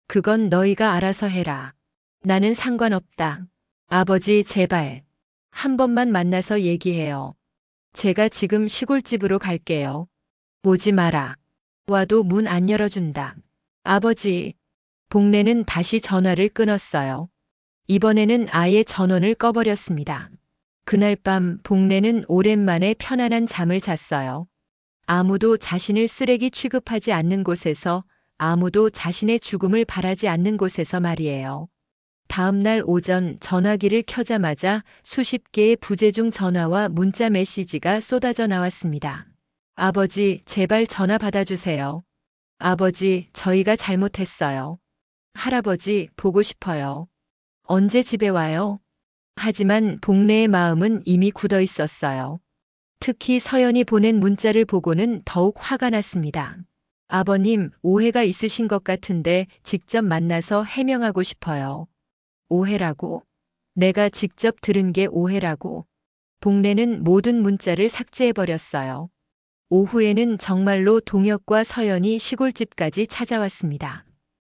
그건 너희가 알아서 해라. 나는 상관없다. 아버지, 제발. 한 번만 만나서 얘기해요. 제가 지금 시골집으로 갈게요. 오지 마라. 와도 문 안 열어준다. 아버지. 복래는 다시 전화를 끊었어요. 이번에는 아예 전원을 꺼버렸습니다. 그날 밤 복래는 오랜만에 편안한 잠을 잤어요. 아무도 자신을 쓰레기 취급하지 않는 곳에서, 아무도 자신의 죽음을 바라지 않는 곳에서 말이에요. 다음 날 오전 전화기를 켜자마자 수십 개의 부재중 전화와 문자 메시지가 쏟아져 나왔습니다. 아버지, 제발 전화 받아주세요. 아버지, 저희가 잘못했어요. 할아버지, 보고 싶어요. 언제 집에 와요? 하지만 복래의 마음은 이미 굳어 있었어요. 특히 서연이 보낸 문자를 보고는 더욱 화가 났습니다. 아버님, 오해가 있으신 것 같은데 직접 만나서 해명하고 싶어요. 오해라고? 내가 직접 들은 게 오해라고? 복래는 모든 문자를 삭제해버렸어요. 오후에는 정말로 동혁과 서연이 시골집까지 찾아왔습니다.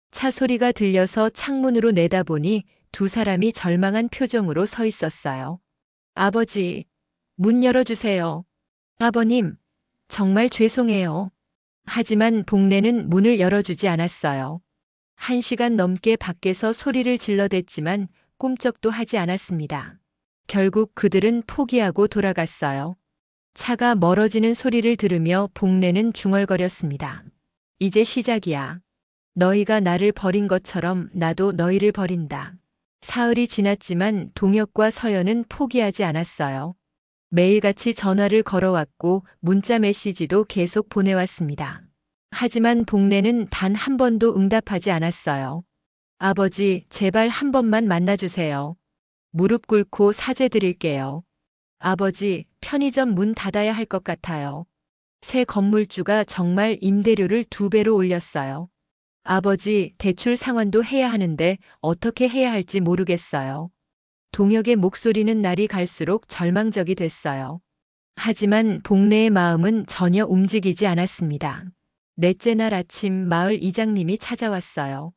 차 소리가 들려서 창문으로 내다보니 두 사람이 절망한 표정으로 서 있었어요. 아버지, 문 열어주세요. 아버님, 정말 죄송해요. 하지만 복래는 문을 열어주지 않았어요. 1시간 넘게 밖에서 소리를 질러댔지만 꿈쩍도 하지 않았습니다. 결국 그들은 포기하고 돌아갔어요. 차가 멀어지는 소리를 들으며 복래는 중얼거렸습니다. 이제 시작이야. 너희가 나를 버린 것처럼 나도 너희를 버린다. 사흘이 지났지만 동혁과 서연은 포기하지 않았어요. 매일같이 전화를 걸어왔고 문자 메시지도 계속 보내왔습니다. 하지만 복래는 단 한 번도 응답하지 않았어요. 아버지, 제발 한 번만 만나주세요. 무릎 꿇고 사죄드릴게요. 아버지, 편의점 문 닫아야 할 것 같아요. 새 건물주가 정말 임대료를 2배로 올렸어요. 아버지, 대출 상환도 해야 하는데 어떻게 해야 할지 모르겠어요. 동혁의 목소리는 날이 갈수록 절망적이 됐어요. 하지만 복래의 마음은 전혀 움직이지 않았습니다. 넷째 날 아침 마을 이장님이 찾아왔어요.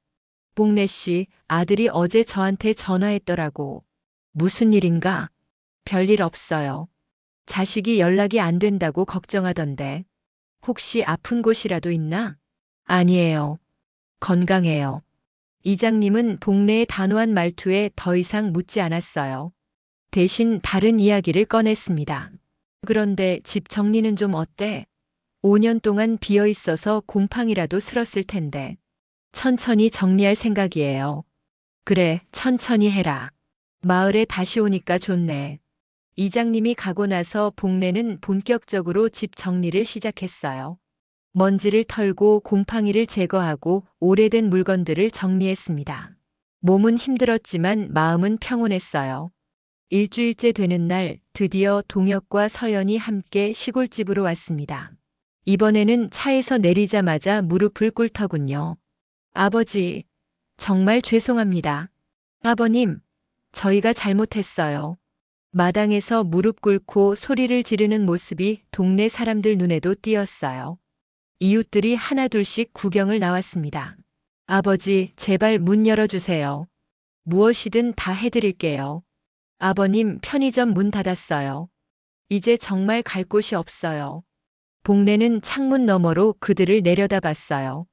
복래 씨, 아들이 어제 저한테 전화했더라고. 무슨 일인가? 별일 없어요. 자식이 연락이 안 된다고 걱정하던데. 혹시 아픈 곳이라도 있나? 아니에요. 건강해요. 이장님은 복래의 단호한 말투에 더 이상 묻지 않았어요. 대신 다른 이야기를 꺼냈습니다. 그런데 집 정리는 좀 어때? 5년 동안 비어 있어서 곰팡이라도 슬었을 텐데. 천천히 정리할 생각이에요. 그래, 천천히 해라. 마을에 다시 오니까 좋네. 이장님이 가고 나서 복래는 본격적으로 집 정리를 시작했어요. 먼지를 털고 곰팡이를 제거하고 오래된 물건들을 정리했습니다. 몸은 힘들었지만 마음은 평온했어요. 일주일째 되는 날 드디어 동혁과 서연이 함께 시골집으로 왔습니다. 이번에는 차에서 내리자마자 무릎을 꿇더군요. 아버지, 정말 죄송합니다. 아버님, 저희가 잘못했어요. 마당에서 무릎 꿇고 소리를 지르는 모습이 동네 사람들 눈에도 띄었어요. 이웃들이 하나둘씩 구경을 나왔습니다. 아버지, 제발 문 열어주세요. 무엇이든 다 해드릴게요. 아버님, 편의점 문 닫았어요. 이제 정말 갈 곳이 없어요. 복래는 창문 너머로 그들을 내려다봤어요.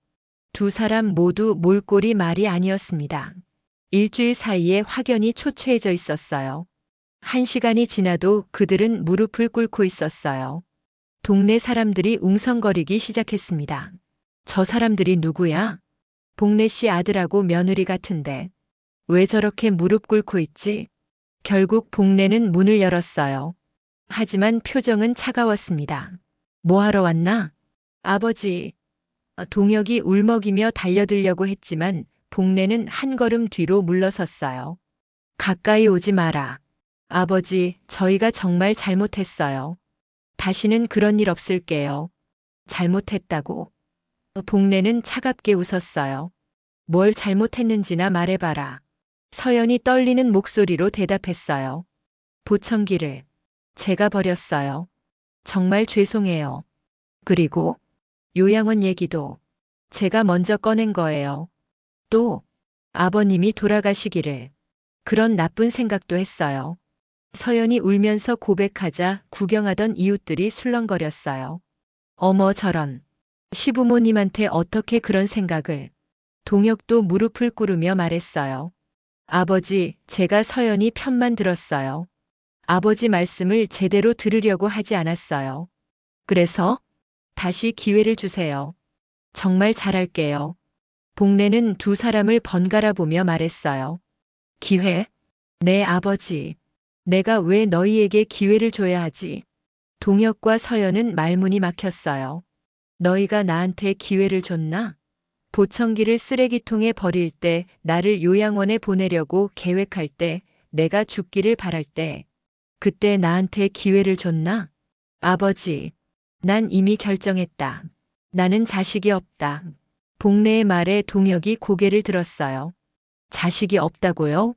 두 사람 모두 몰골이 말이 아니었습니다. 일주일 사이에 확연히 초췌해져 있었어요. 1시간이 지나도 그들은 무릎을 꿇고 있었어요. 동네 사람들이 웅성거리기 시작했습니다. 저 사람들이 누구야? 복래 씨 아들하고 며느리 같은데. 왜 저렇게 무릎 꿇고 있지? 결국 복래는 문을 열었어요. 하지만 표정은 차가웠습니다. 뭐 하러 왔나? 아버지. 동혁이 울먹이며 달려들려고 했지만 복래는 한 걸음 뒤로 물러섰어요. 가까이 오지 마라. 아버지, 저희가 정말 잘못했어요. 다시는 그런 일 없을게요. 잘못했다고. 복래는 차갑게 웃었어요. 뭘 잘못했는지나 말해봐라. 서연이 떨리는 목소리로 대답했어요. 보청기를. 제가 버렸어요. 정말 죄송해요. 그리고 요양원 얘기도 제가 먼저 꺼낸 거예요. 또 아버님이 돌아가시기를. 그런 나쁜 생각도 했어요. 서연이 울면서 고백하자 구경하던 이웃들이 술렁거렸어요. 어머 저런. 시부모님한테 어떻게 그런 생각을. 동혁도 무릎을 꿇으며 말했어요. 아버지, 제가 서연이 편만 들었어요. 아버지 말씀을 제대로 들으려고 하지 않았어요. 그래서 다시 기회를 주세요. 정말 잘할게요. 복래는 두 사람을 번갈아 보며 말했어요. 기회? 네, 아버지. 내가 왜 너희에게 기회를 줘야 하지? 동혁과 서연은 말문이 막혔어요. 너희가 나한테 기회를 줬나? 보청기를 쓰레기통에 버릴 때, 나를 요양원에 보내려고 계획할 때, 내가 죽기를 바랄 때, 그때 나한테 기회를 줬나? 아버지, 난 이미 결정했다. 나는 자식이 없다. 복래의 말에 동혁이 고개를 들었어요. 자식이 없다고요?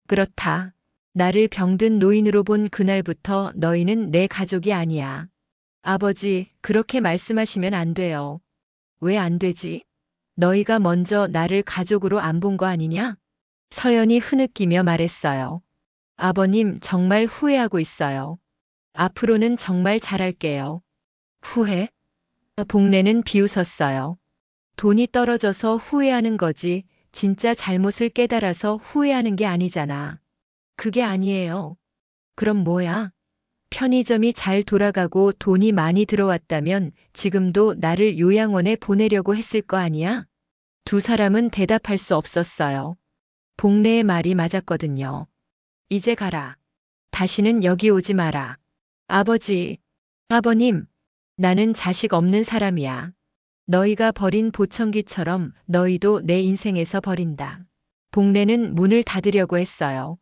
그렇다. 나를 병든 노인으로 본 그날부터 너희는 내 가족이 아니야. 아버지, 그렇게 말씀하시면 안 돼요. 왜 안 되지? 너희가 먼저 나를 가족으로 안 본 거 아니냐? 서연이 흐느끼며 말했어요. 아버님, 정말 후회하고 있어요. 앞으로는 정말 잘할게요. 후회? 복래는 비웃었어요. 돈이 떨어져서 후회하는 거지, 진짜 잘못을 깨달아서 후회하는 게 아니잖아. 그게 아니에요. 그럼 뭐야? 편의점이 잘 돌아가고 돈이 많이 들어왔다면 지금도 나를 요양원에 보내려고 했을 거 아니야? 두 사람은 대답할 수 없었어요. 복례의 말이 맞았거든요. 이제 가라. 다시는 여기 오지 마라. 아버지, 아버님, 나는 자식 없는 사람이야. 너희가 버린 보청기처럼 너희도 내 인생에서 버린다. 복례는 문을 닫으려고 했어요.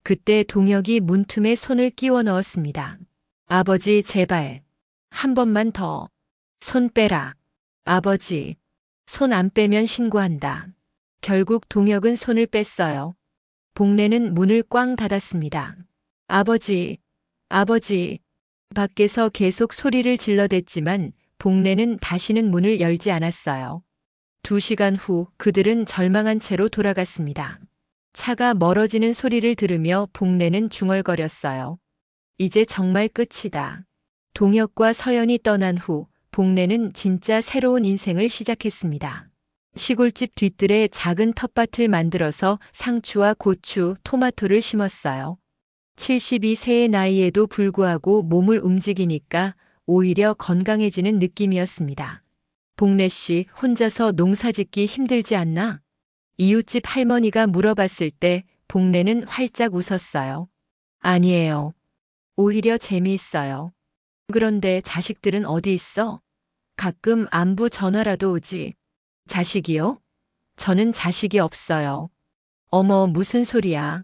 그때 동혁이 문틈에 손을 끼워 넣었습니다. 아버지, 제발. 한 번만 더. 손 빼라. 아버지, 손 안 빼면 신고한다. 결국 동혁은 손을 뺐어요. 복례는 문을 꽝 닫았습니다. 아버지, 아버지. 밖에서 계속 소리를 질러댔지만 복례는 다시는 문을 열지 않았어요. 2시간 후 그들은 절망한 채로 돌아갔습니다. 차가 멀어지는 소리를 들으며 복례는 중얼거렸어요. 이제 정말 끝이다. 동혁과 서연이 떠난 후 복례는 진짜 새로운 인생을 시작했습니다. 시골집 뒤뜰에 작은 텃밭을 만들어서 상추와 고추, 토마토를 심었어요. 72세의 나이에도 불구하고 몸을 움직이니까 오히려 건강해지는 느낌이었습니다. 복례 씨, 혼자서 농사짓기 힘들지 않나? 이웃집 할머니가 물어봤을 때 복례는 활짝 웃었어요. 아니에요. 오히려 재미있어요. 그런데 자식들은 어디 있어? 가끔 안부 전화라도 오지. 자식이요? 저는 자식이 없어요. 어머, 무슨 소리야.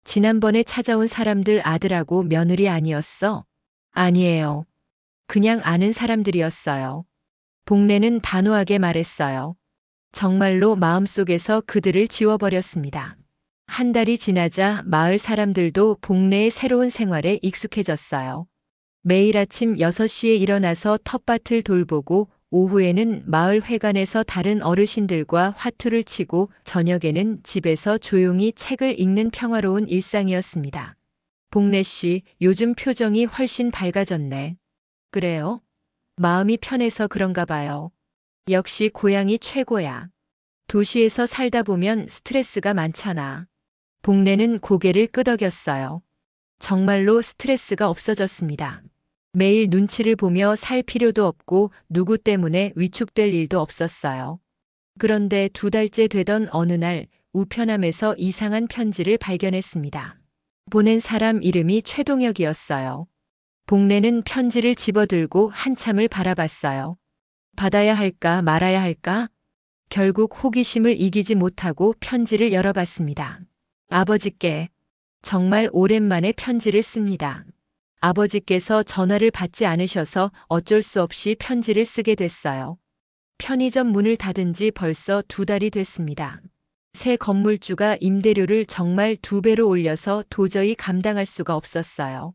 지난번에 찾아온 사람들 아들하고 며느리 아니었어? 아니에요. 그냥 아는 사람들이었어요. 복례는 단호하게 말했어요. 정말로 마음속에서 그들을 지워버렸습니다. 한 달이 지나자 마을 사람들도 복례의 새로운 생활에 익숙해졌어요. 매일 아침 6시에 일어나서 텃밭을 돌보고 오후에는 마을 회관에서 다른 어르신들과 화투를 치고 저녁에는 집에서 조용히 책을 읽는 평화로운 일상이었습니다. 복례 씨, 요즘 표정이 훨씬 밝아졌네. 그래요? 마음이 편해서 그런가 봐요. 역시 고향이 최고야. 도시에서 살다 보면 스트레스가 많잖아. 복례는 고개를 끄덕였어요. 정말로 스트레스가 없어졌습니다. 매일 눈치를 보며 살 필요도 없고 누구 때문에 위축될 일도 없었어요. 그런데 2달째 되던 어느 날 우편함에서 이상한 편지를 발견했습니다. 보낸 사람 이름이 최동혁이었어요. 복례는 편지를 집어들고 한참을 바라봤어요. 받아야 할까 말아야 할까? 결국 호기심을 이기지 못하고 편지를 열어봤습니다. 아버지께. 정말 오랜만에 편지를 씁니다. 아버지께서 전화를 받지 않으셔서 어쩔 수 없이 편지를 쓰게 됐어요. 편의점 문을 닫은 지 벌써 2달이 됐습니다. 새 건물주가 임대료를 정말 2배로 올려서 도저히 감당할 수가 없었어요.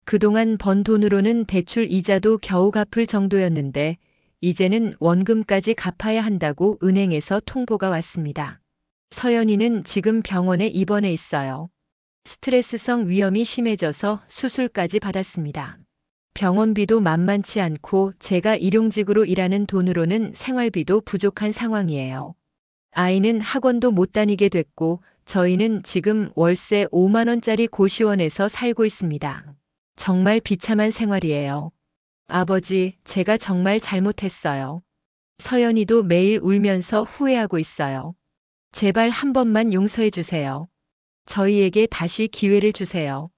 그동안 번 돈으로는 대출 이자도 겨우 갚을 정도였는데 이제는 원금까지 갚아야 한다고 은행에서 통보가 왔습니다. 서연이는 지금 병원에 입원해 있어요. 스트레스성 위염이 심해져서 수술까지 받았습니다. 병원비도 만만치 않고 제가 일용직으로 일하는 돈으로는 생활비도 부족한 상황이에요. 아이는 학원도 못 다니게 됐고 저희는 지금 월세 5만 원짜리 고시원에서 살고 있습니다. 정말 비참한 생활이에요. 아버지, 제가 정말 잘못했어요. 서연이도 매일 울면서 후회하고 있어요. 제발 한 번만 용서해 주세요. 저희에게 다시 기회를 주세요.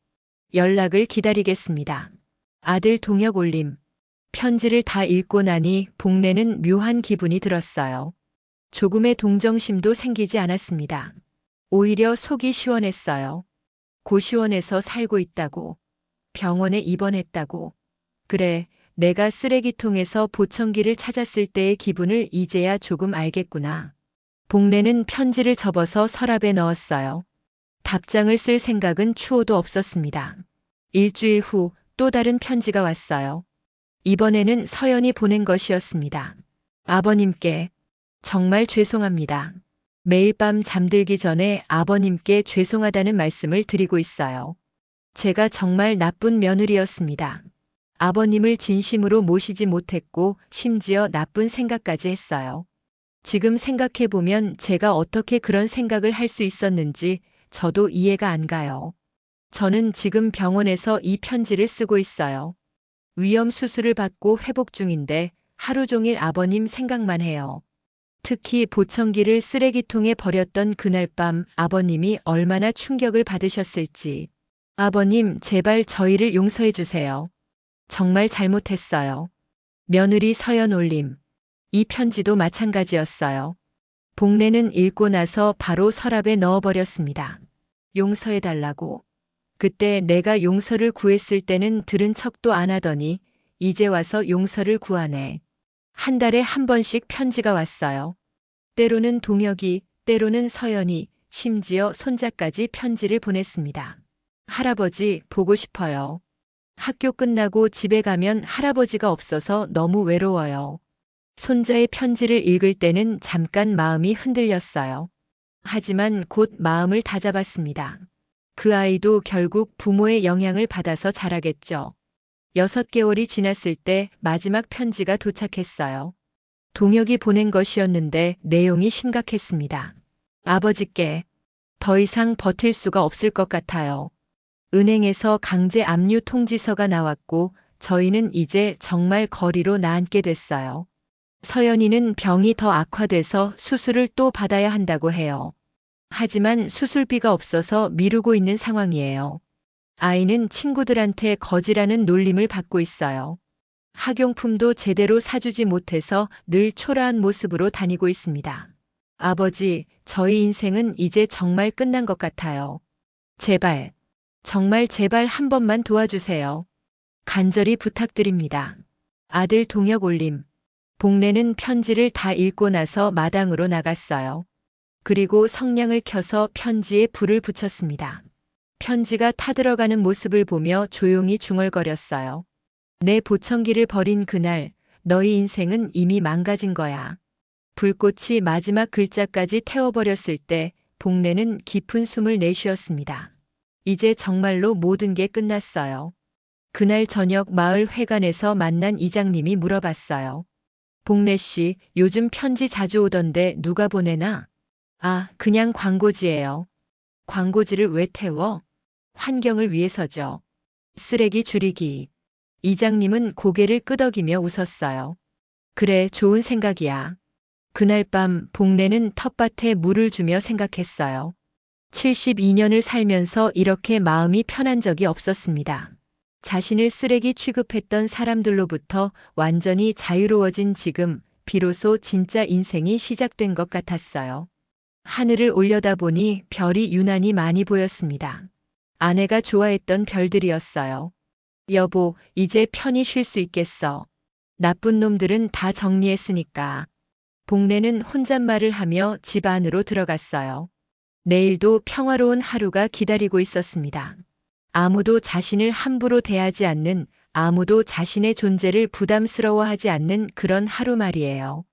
연락을 기다리겠습니다. 아들 동혁 올림. 편지를 다 읽고 나니 복례는 묘한 기분이 들었어요. 조금의 동정심도 생기지 않았습니다. 오히려 속이 시원했어요. 고시원에서 살고 있다고. 병원에 입원했다고. 그래, 내가 쓰레기통에서 보청기를 찾았을 때의 기분을 이제야 조금 알겠구나. 복례는 편지를 접어서 서랍에 넣었어요. 답장을 쓸 생각은 추호도 없었습니다. 일주일 후 또 다른 편지가 왔어요. 이번에는 서연이 보낸 것이었습니다. 아버님께 정말 죄송합니다. 매일 밤 잠들기 전에 아버님께 죄송하다는 말씀을 드리고 있어요. 제가 정말 나쁜 며느리였습니다. 아버님을 진심으로 모시지 못했고 심지어 나쁜 생각까지 했어요. 지금 생각해보면 제가 어떻게 그런 생각을 할 수 있었는지 저도 이해가 안 가요. 저는 지금 병원에서 이 편지를 쓰고 있어요. 위염 수술을 받고 회복 중인데 하루 종일 아버님 생각만 해요. 특히 보청기를 쓰레기통에 버렸던 그날 밤 아버님이 얼마나 충격을 받으셨을지. 아버님, 제발 저희를 용서해 주세요. 정말 잘못했어요. 며느리 서연 올림. 이 편지도 마찬가지였어요. 복례는 읽고 나서 바로 서랍에 넣어버렸습니다. 용서해달라고. 그때 내가 용서를 구했을 때는 들은 척도 안 하더니 이제 와서 용서를 구하네. 한 달에 한 번씩 편지가 왔어요. 때로는 동혁이, 때로는 서연이, 심지어 손자까지 편지를 보냈습니다. 할아버지, 보고 싶어요. 학교 끝나고 집에 가면 할아버지가 없어서 너무 외로워요. 손자의 편지를 읽을 때는 잠깐 마음이 흔들렸어요. 하지만 곧 마음을 다잡았습니다. 그 아이도 결국 부모의 영향을 받아서 자라겠죠. 6개월이 지났을 때 마지막 편지가 도착했어요. 동혁이 보낸 것이었는데 내용이 심각했습니다. 아버지께 더 이상 버틸 수가 없을 것 같아요. 은행에서 강제 압류 통지서가 나왔고 저희는 이제 정말 거리로 나앉게 됐어요. 서연이는 병이 더 악화돼서 수술을 또 받아야 한다고 해요. 하지만 수술비가 없어서 미루고 있는 상황이에요. 아이는 친구들한테 거지라는 놀림을 받고 있어요. 학용품도 제대로 사주지 못해서 늘 초라한 모습으로 다니고 있습니다. 아버지, 저희 인생은 이제 정말 끝난 것 같아요. 제발, 정말 제발 한 번만 도와주세요. 간절히 부탁드립니다. 아들 동혁 올림. 복례는 편지를 다 읽고 나서 마당으로 나갔어요. 그리고 성냥을 켜서 편지에 불을 붙였습니다. 편지가 타들어가는 모습을 보며 조용히 중얼거렸어요. 내 보청기를 버린 그날, 너희 인생은 이미 망가진 거야. 불꽃이 마지막 글자까지 태워버렸을 때 복례는 깊은 숨을 내쉬었습니다. 이제 정말로 모든 게 끝났어요. 그날 저녁 마을 회관에서 만난 이장님이 물어봤어요. 복례 씨, 요즘 편지 자주 오던데 누가 보내나? 아, 그냥 광고지예요. 광고지를 왜 태워? 환경을 위해서죠. 쓰레기 줄이기. 이장님은 고개를 끄덕이며 웃었어요. 그래, 좋은 생각이야. 그날 밤 복례는 텃밭에 물을 주며 생각했어요. 72년을 살면서 이렇게 마음이 편한 적이 없었습니다. 자신을 쓰레기 취급했던 사람들로부터 완전히 자유로워진 지금 비로소 진짜 인생이 시작된 것 같았어요. 하늘을 올려다보니 별이 유난히 많이 보였습니다. 아내가 좋아했던 별들이었어요. 여보, 이제 편히 쉴 수 있겠어. 나쁜 놈들은 다 정리했으니까. 복례는 혼잣말을 하며 집 안으로 들어갔어요. 내일도 평화로운 하루가 기다리고 있었습니다. 아무도 자신을 함부로 대하지 않는, 아무도 자신의 존재를 부담스러워하지 않는 그런 하루 말이에요.